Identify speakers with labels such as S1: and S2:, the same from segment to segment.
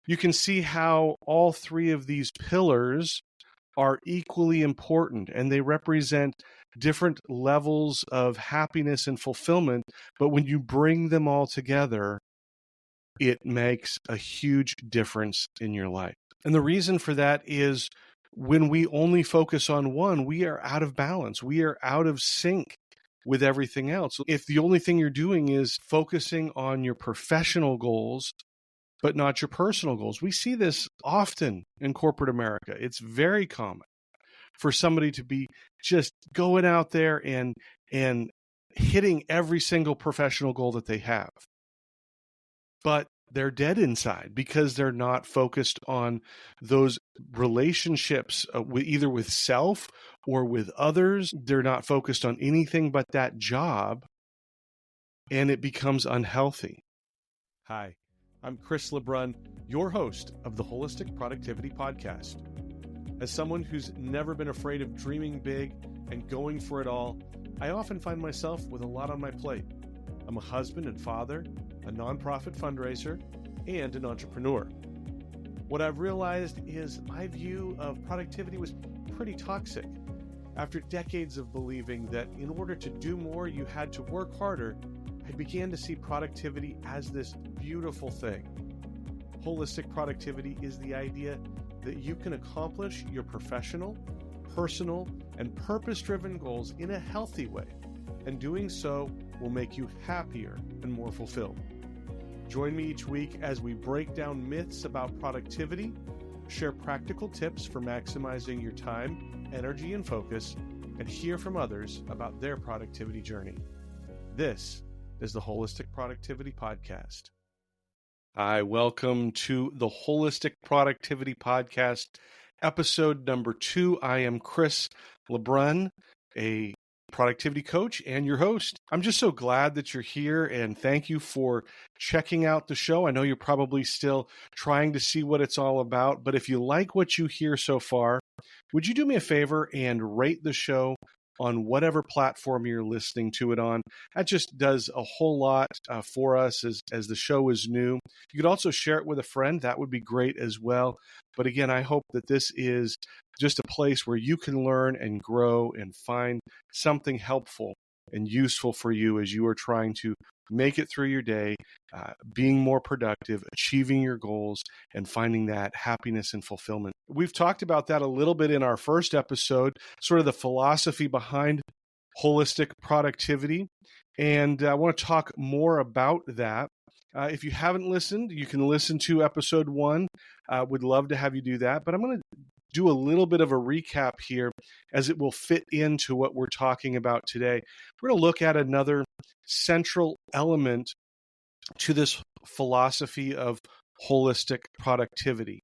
S1: You can see how all three of these pillars are equally important, and they represent different levels of happiness and fulfillment. But when you bring them all together, it makes a huge difference in your life. And the reason for that is when we only focus on one, we are out of balance. We are out of sync with everything else. If the only thing you're doing is focusing on your professional goals, but not your personal goals. We see this often in corporate America. It's very common for somebody to be just going out there and hitting every single professional goal that they have. But they're dead inside because they're not focused on those relationships either with self or with others. They're not focused on anything but that job, and it becomes unhealthy. Hi, I'm Chris LeBrun, your host of the Wholistic Productivity Podcast. As someone who's never been afraid of dreaming big and going for it all, I often find myself with a lot on my plate. I'm a husband and father, a nonprofit fundraiser, and an entrepreneur. What I've realized is my view of productivity was pretty toxic. After decades of believing that in order to do more, you had to work harder, I began to see productivity as this beautiful thing. Holistic productivity is the idea that you can accomplish your professional, personal, and purpose-driven goals in a healthy way, and doing so will make you happier and more fulfilled. Join me each week as we break down myths about productivity, share practical tips for maximizing your time, energy, and focus, and hear from others about their productivity journey. This is the Wholistic Productivity Podcast. Hi, welcome to the Wholistic Productivity Podcast, episode number 2. I am Chris LeBrun, a productivity coach and your host. I'm just so glad that you're here, and thank you for checking out the show. I know you're probably still trying to see what it's all about, but if you like what you hear so far, would you do me a favor and rate the show on whatever platform you're listening to it on? That just does a whole lot for us as the show is new. You could also share it with a friend. That would be great as well. But again, I hope that this is just a place where you can learn and grow and find something helpful and useful for you as you are trying to make it through your day, being more productive, achieving your goals, and finding that happiness and fulfillment. We've talked about that a little bit in our first episode, sort of the philosophy behind holistic productivity. And I want to talk more about that. If you haven't listened, you can listen to episode 1. Would love to have you do that. But I'm going to do a little bit of a recap here as it will fit into what we're talking about today. We're going to look at another central element to this philosophy of holistic productivity.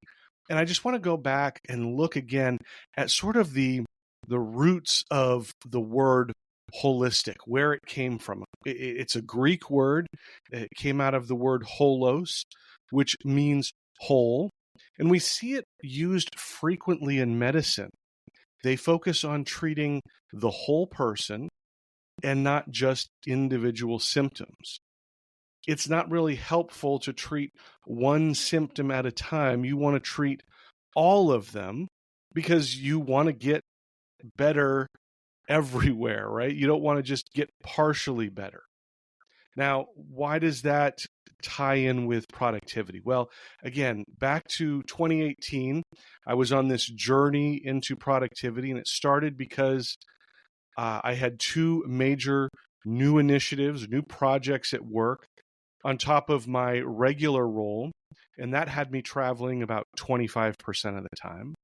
S1: And I just want to go back and look again at sort of the roots of the word holistic, where it came from. It's a Greek word. It came out of the word holos, which means whole. And we see it used frequently in medicine. They focus on treating the whole person and not just individual symptoms. It's not really helpful to treat one symptom at a time. You want to treat all of them because you want to get better everywhere, right? You don't want to just get partially better. Now, why does that tie in with productivity? Well, again, back to 2018, I was on this journey into productivity, and it started because I had 2 major new initiatives, new projects at work on top of my regular role, and that had me traveling about 25% of the time.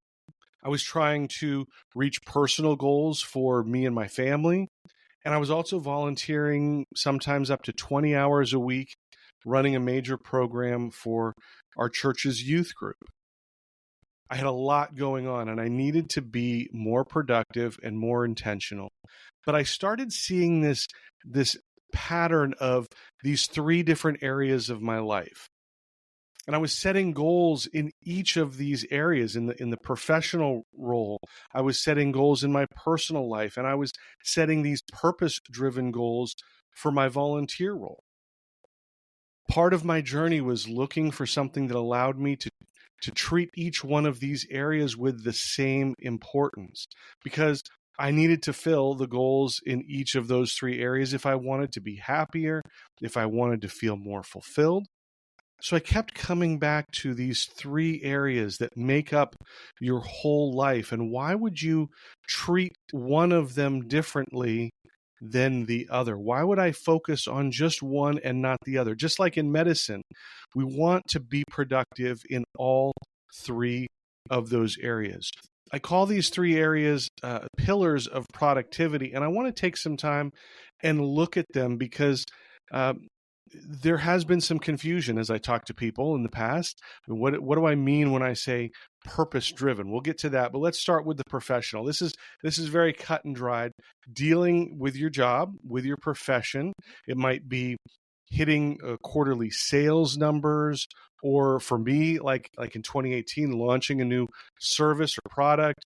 S1: I was trying to reach personal goals for me and my family, and I was also volunteering sometimes up to 20 hours a week running a major program for our church's youth group. I had a lot going on, and I needed to be more productive and more intentional. But I started seeing this pattern of these 3 different areas of my life. And I was setting goals in each of these areas. In the professional role, I was setting goals in my personal life, and I was setting these purpose-driven goals for my volunteer role. Part of my journey was looking for something that allowed me to treat each one of these areas with the same importance, because I needed to fill the goals in each of those three areas if I wanted to be happier, if I wanted to feel more fulfilled. So I kept coming back to these three areas that make up your whole life. And why would you treat one of them differently than the other? Why would I focus on just one and not the other? Just like in medicine, we want to be productive in all three of those areas. I call these three areas pillars of productivity, and I want to take some time and look at them because there has been some confusion as I talk to people in the past. What do I mean when I say purpose driven? We'll get to that, but let's start with the professional. This is very cut and dried. Dealing with your job, with your profession. It might be hitting quarterly sales numbers, or for me, like in 2018, launching a new service or product.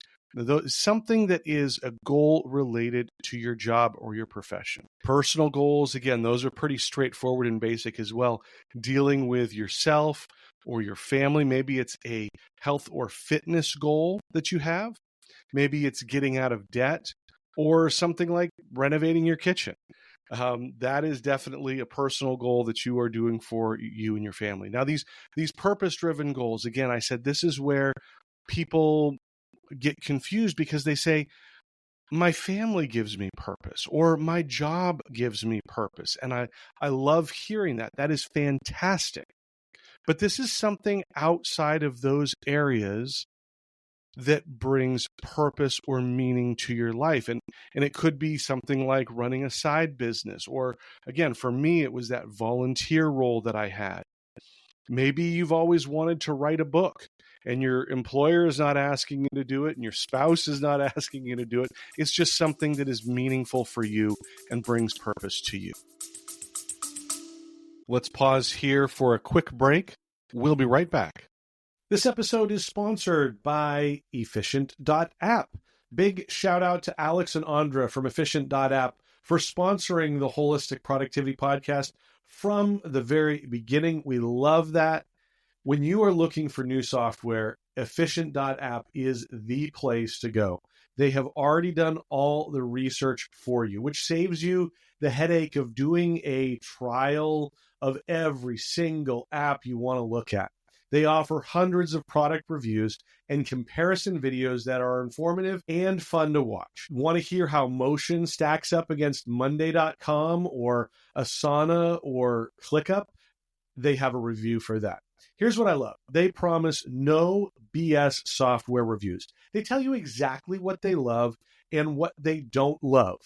S1: Something that is a goal related to your job or your profession. Personal goals, again, those are pretty straightforward and basic as well. Dealing with yourself or your family. Maybe it's a health or fitness goal that you have. Maybe it's getting out of debt, or something like renovating your kitchen. That is definitely a personal goal that you are doing for you and your family. Now, these purpose-driven goals, again, I said this is where people get confused because they say, my family gives me purpose, or my job gives me purpose. And I love hearing that. That is fantastic. But this is something outside of those areas that brings purpose or meaning to your life. And it could be something like running a side business, or again, for me, it was that volunteer role that I had. Maybe you've always wanted to write a book and your employer is not asking you to do it and your spouse is not asking you to do it. It's just something that is meaningful for you and brings purpose to you. Let's pause here for a quick break. We'll be right back. This episode is sponsored by Efficient.app. Big shout out to Alex and Andra from Efficient.app for sponsoring the Wholistic Productivity Podcast from the very beginning. We love that. When you are looking for new software, Efficient.app is the place to go. They have already done all the research for you, which saves you the headache of doing a trial of every single app you want to look at. They offer hundreds of product reviews and comparison videos that are informative and fun to watch. Want to hear how Motion stacks up against Monday.com or Asana or ClickUp? They have a review for that. Here's what I love. They promise no BS software reviews. They tell you exactly what they love and what they don't love.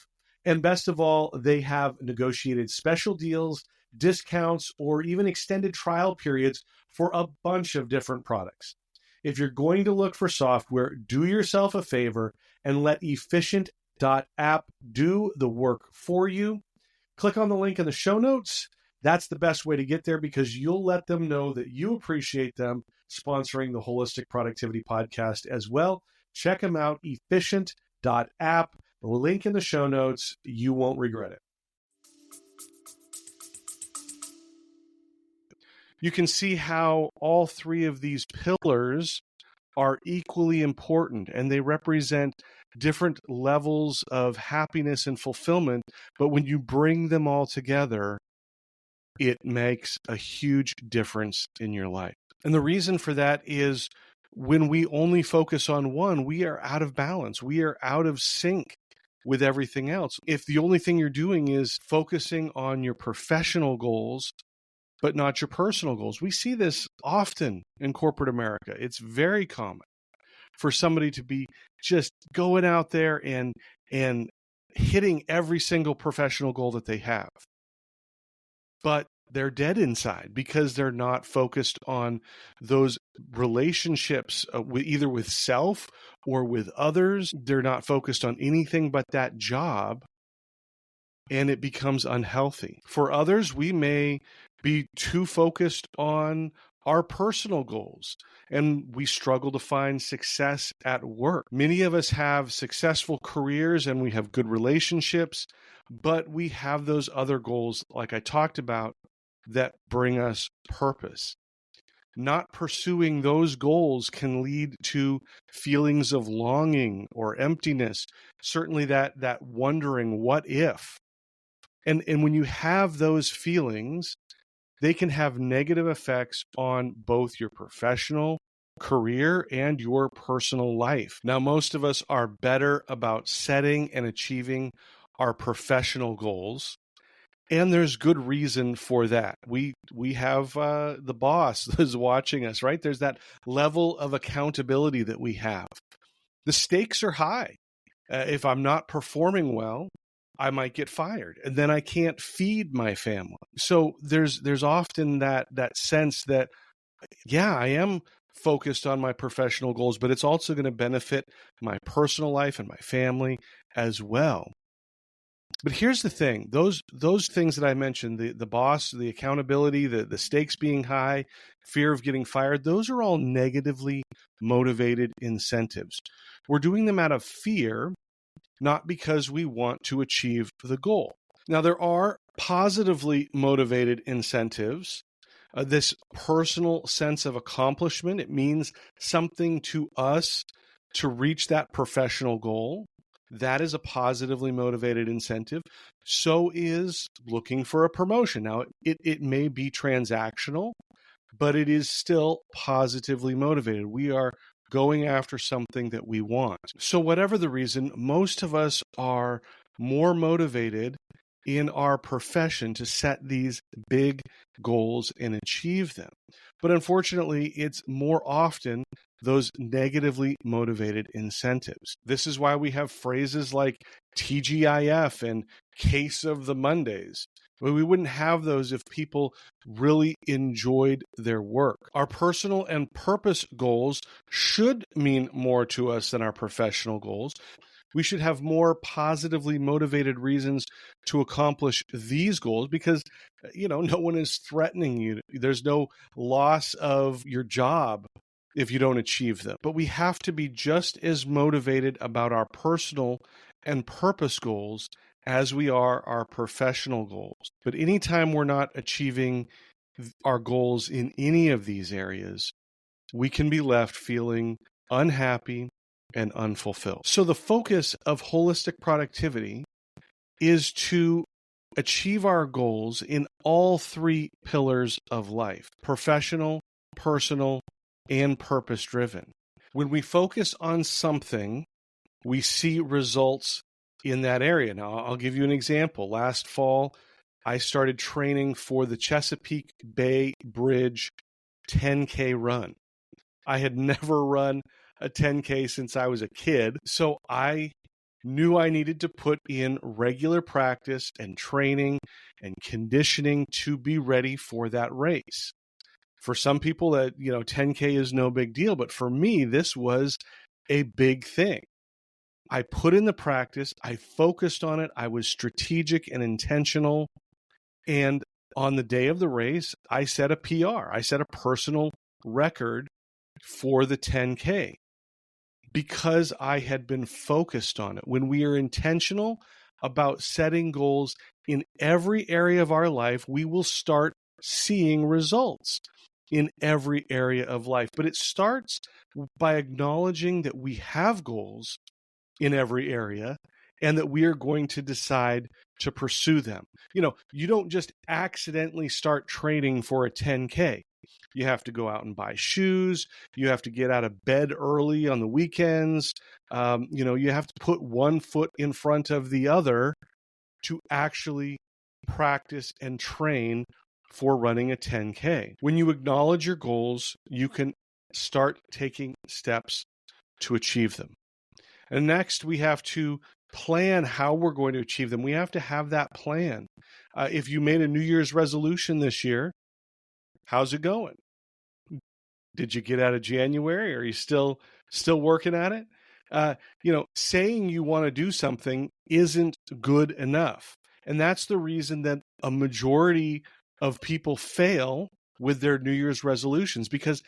S1: And best of all, they have negotiated special deals, discounts, or even extended trial periods for a bunch of different products. If you're going to look for software, do yourself a favor and let Efficient.app do the work for you. Click on the link in the show notes. That's the best way to get there because you'll let them know that you appreciate them sponsoring the Holistic Productivity Podcast as well. Check them out, Efficient.app. The link in the show notes. You won't regret it. You can see how all three of these pillars are equally important, and they represent different levels of happiness and fulfillment. But when you bring them all together, it makes a huge difference in your life. And the reason for that is when we only focus on one, we are out of balance. We are out of sync with everything else. If the only thing you're doing is focusing on your professional goals, but not your personal goals. We see this often in corporate America. It's very common for somebody to be just going out there and hitting every single professional goal that they have. But they're dead inside because they're not focused on those relationships either with self or with others. They're not focused on anything but that job, and it becomes unhealthy. For others, we may be too focused on our personal goals, and we struggle to find success at work. Many of us have successful careers and we have good relationships, but we have those other goals, like I talked about, that bring us purpose. not pursuing those goals can lead to feelings of longing or emptiness. Certainly that wondering, what if? And when you have those feelings, they can have negative effects on both your professional career and your personal life. Now, most of us are better about setting and achieving our professional goals, and there's good reason for that. We have the boss that's watching us, right? There's that level of accountability that we have. The stakes are high. If I'm not performing well, I might get fired, and then I can't feed my family. So there's often that sense that, yeah, I am focused on my professional goals, but it's also going to benefit my personal life and my family as well. But here's the thing, those things that I mentioned, the boss, the accountability, the stakes being high, fear of getting fired, those are all negatively motivated incentives. We're doing them out of fear, not because we want to achieve the goal. Now, there are positively motivated incentives. This personal sense of accomplishment, it means something to us to reach that professional goal. That is a positively motivated incentive. So is looking for a promotion. Now, it may be transactional, but it is still positively motivated. We are going after something that we want. So whatever the reason, most of us are more motivated in our profession to set these big goals and achieve them. But unfortunately, it's more often those negatively motivated incentives. This is why we have phrases like TGIF and case of the Mondays. Well, we wouldn't have those if people really enjoyed their work. Our personal and purpose goals should mean more to us than our professional goals. We should have more positively motivated reasons to accomplish these goals because, no one is threatening you. There's no loss of your job if you don't achieve them. But we have to be just as motivated about our personal and purpose goals as we are our professional goals. But anytime we're not achieving our goals in any of these areas, we can be left feeling unhappy and unfulfilled. So the focus of holistic productivity is to achieve our goals in all three pillars of life: professional, personal, and purpose-driven. When we focus on something, we see results in that area. Now, I'll give you an example. Last fall, I started training for the Chesapeake Bay Bridge 10K run. I had never run a 10K since I was a kid, so I knew I needed to put in regular practice and training and conditioning to be ready for that race. For some people, that 10K is no big deal, but for me, this was a big thing. I put in the practice, I focused on it, I was strategic and intentional, and on the day of the race, I set a PR. I set a personal record for the 10K because I had been focused on it. When we are intentional about setting goals in every area of our life, we will start seeing results in every area of life. But it starts by acknowledging that we have goals in every area and that we are going to decide to pursue them. You don't just accidentally start training for a 10K. You have to go out and buy shoes. You have to get out of bed early on the weekends. You have to put one foot in front of the other to actually practice and train for running a 10K. When you acknowledge your goals, you can start taking steps to achieve them. And next, we have to plan how we're going to achieve them. We have to have that plan. If you made a New Year's resolution this year, how's it going? Did you get out of January? Are you still working at it? Saying you want to do something isn't good enough. And that's the reason that a majority of people fail with their New Year's resolutions, because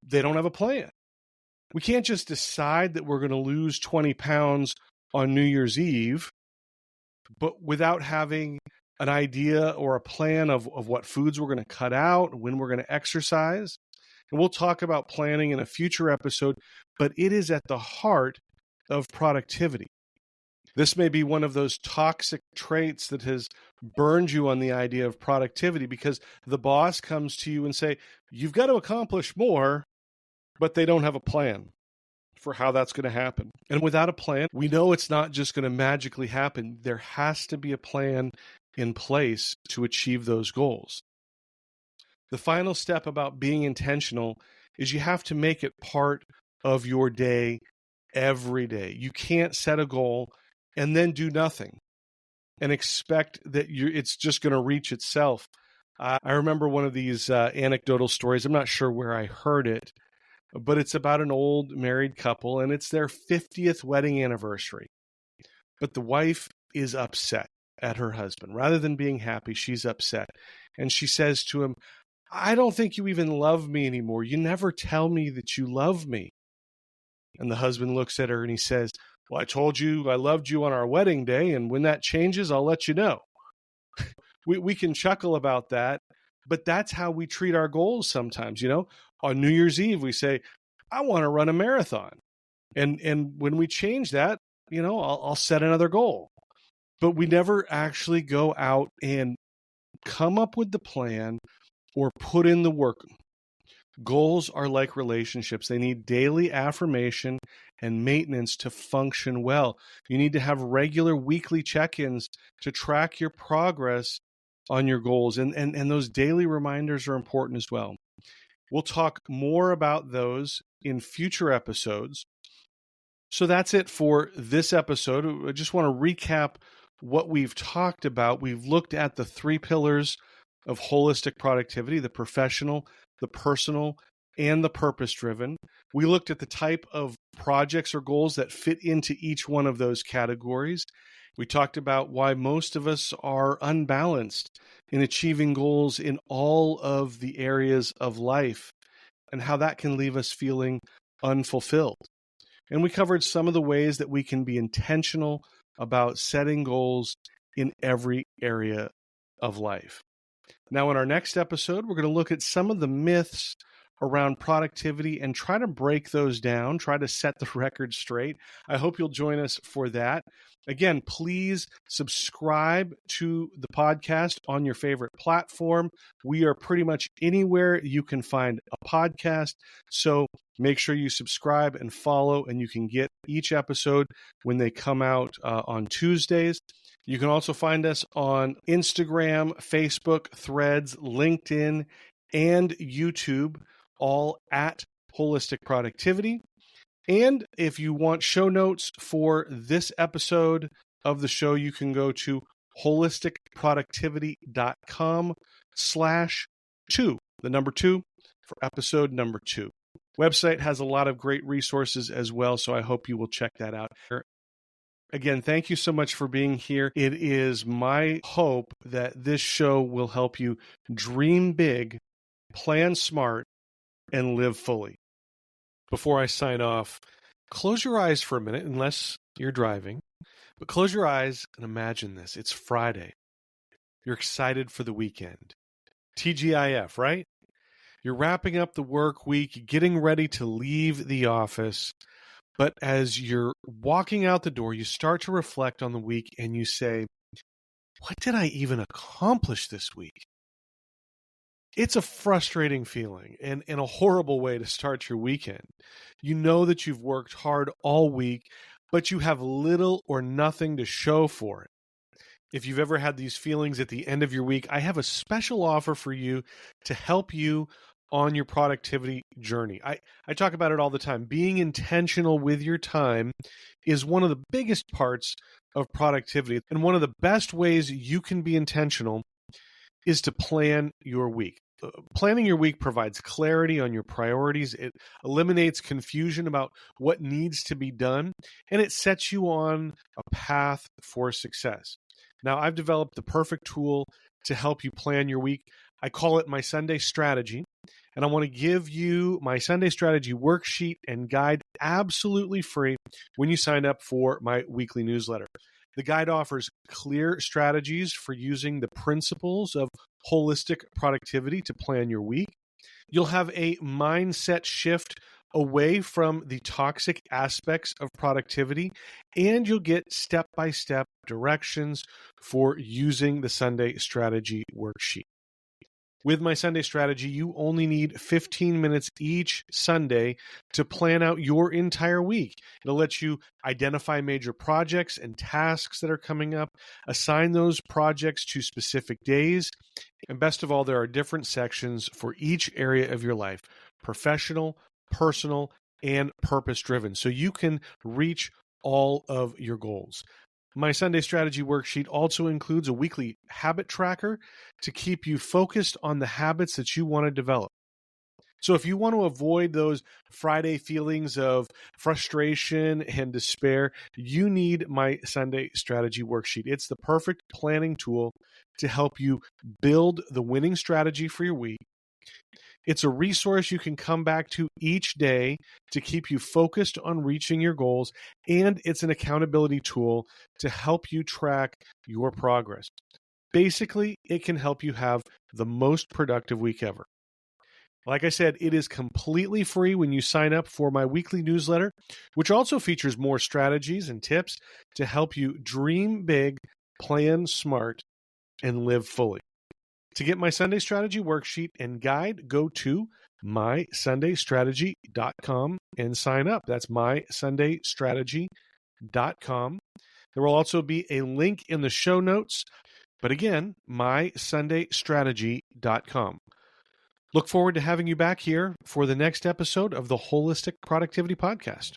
S1: they don't have a plan. We can't just decide that we're going to lose 20 pounds on New Year's Eve, but without having an idea or a plan of what foods we're going to cut out, when we're going to exercise. And we'll talk about planning in a future episode, but it is at the heart of productivity. This may be one of those toxic traits that has burned you on the idea of productivity, because the boss comes to you and say, you've got to accomplish more, but they don't have a plan for how that's going to happen. And without a plan, we know it's not just going to magically happen. There has to be a plan in place to achieve those goals. The final step about being intentional is you have to make it part of your day every day. You can't set a goal and then do nothing and expect that it's just going to reach itself. I remember one of these anecdotal stories. I'm not sure where I heard it, but it's about an old married couple, and it's their 50th wedding anniversary. But the wife is upset at her husband. Rather than being happy, she's upset. And she says to him, I don't think you even love me anymore. You never tell me that you love me. And the husband looks at her and he says, well, I told you I loved you on our wedding day, and when that changes, I'll let you know. We can chuckle about that, but that's how we treat our goals sometimes. On New Year's Eve, we say, I want to run a marathon. And when we change that, I'll set another goal. But we never actually go out and come up with the plan or put in the work. Goals are like relationships. They need daily affirmation and maintenance to function well. You need to have regular weekly check-ins to track your progress on your goals. And those daily reminders are important as well. We'll talk more about those in future episodes. So that's it for this episode. I just want to recap what we've talked about. We've looked at the 3 pillars of holistic productivity: the professional, the personal, and the purpose-driven. We looked at the type of projects or goals that fit into each one of those categories. We talked about why most of us are unbalanced in achieving goals in all of the areas of life, and how that can leave us feeling unfulfilled. And we covered some of the ways that we can be intentional about setting goals in every area of life. Now, in our next episode, we're going to look at some of the myths around productivity and try to break those down, try to set the record straight. I hope you'll join us for that. Again, please subscribe to the podcast on your favorite platform. We are pretty much anywhere you can find a podcast. So make sure you subscribe and follow, and you can get each episode when they come out on Tuesdays. You can also find us on Instagram, Facebook, Threads, LinkedIn, and YouTube, all at Wholistic Productivity. And if you want show notes for this episode of the show, you can go to holisticproductivity.com/2, the number 2, for episode number 2. Website has a lot of great resources as well, so I hope you will check that out. Again, thank you so much for being here. It is my hope that this show will help you dream big, plan smart, and live fully. Before I sign off, close your eyes for a minute, unless you're driving. But close your eyes and imagine this. It's Friday. You're excited for the weekend. TGIF, right? You're wrapping up the work week, getting ready to leave the office. But as you're walking out the door, you start to reflect on the week and you say, what did I even accomplish this week? It's a frustrating feeling and a horrible way to start your weekend. You know that you've worked hard all week, but you have little or nothing to show for it. If you've ever had these feelings at the end of your week, I have a special offer for you to help you on your productivity journey. I talk about it all the time. Being intentional with your time is one of the biggest parts of productivity. And one of the best ways you can be intentional is to plan your week. Planning your week provides clarity on your priorities. It eliminates confusion about what needs to be done, and it sets you on a path for success. Now, I've developed the perfect tool to help you plan your week. I call it my Sunday strategy, and I want to give you my Sunday strategy worksheet and guide absolutely free when you sign up for my weekly newsletter. The guide offers clear strategies for using the principles of holistic productivity to plan your week. You'll have a mindset shift away from the toxic aspects of productivity, and you'll get step-by-step directions for using the Sunday Strategy Worksheet. With my Sunday Strategy, you only need 15 minutes each Sunday to plan out your entire week. It'll let you identify major projects and tasks that are coming up, assign those projects to specific days, and best of all, there are different sections for each area of your life: professional, personal, and purpose-driven, so you can reach all of your goals. My Sunday Strategy Worksheet also includes a weekly habit tracker to keep you focused on the habits that you want to develop. So if you want to avoid those Friday feelings of frustration and despair, you need my Sunday Strategy Worksheet. It's the perfect planning tool to help you build the winning strategy for your week. It's a resource you can come back to each day to keep you focused on reaching your goals, and it's an accountability tool to help you track your progress. Basically, it can help you have the most productive week ever. Like I said, it is completely free when you sign up for my weekly newsletter, which also features more strategies and tips to help you dream big, plan smart, and live fully. To get my Sunday Strategy Worksheet and guide, go to mysundaystrategy.com and sign up. That's mysundaystrategy.com. There will also be a link in the show notes, but again, mysundaystrategy.com. Look forward to having you back here for the next episode of the Wholistic Productivity Podcast.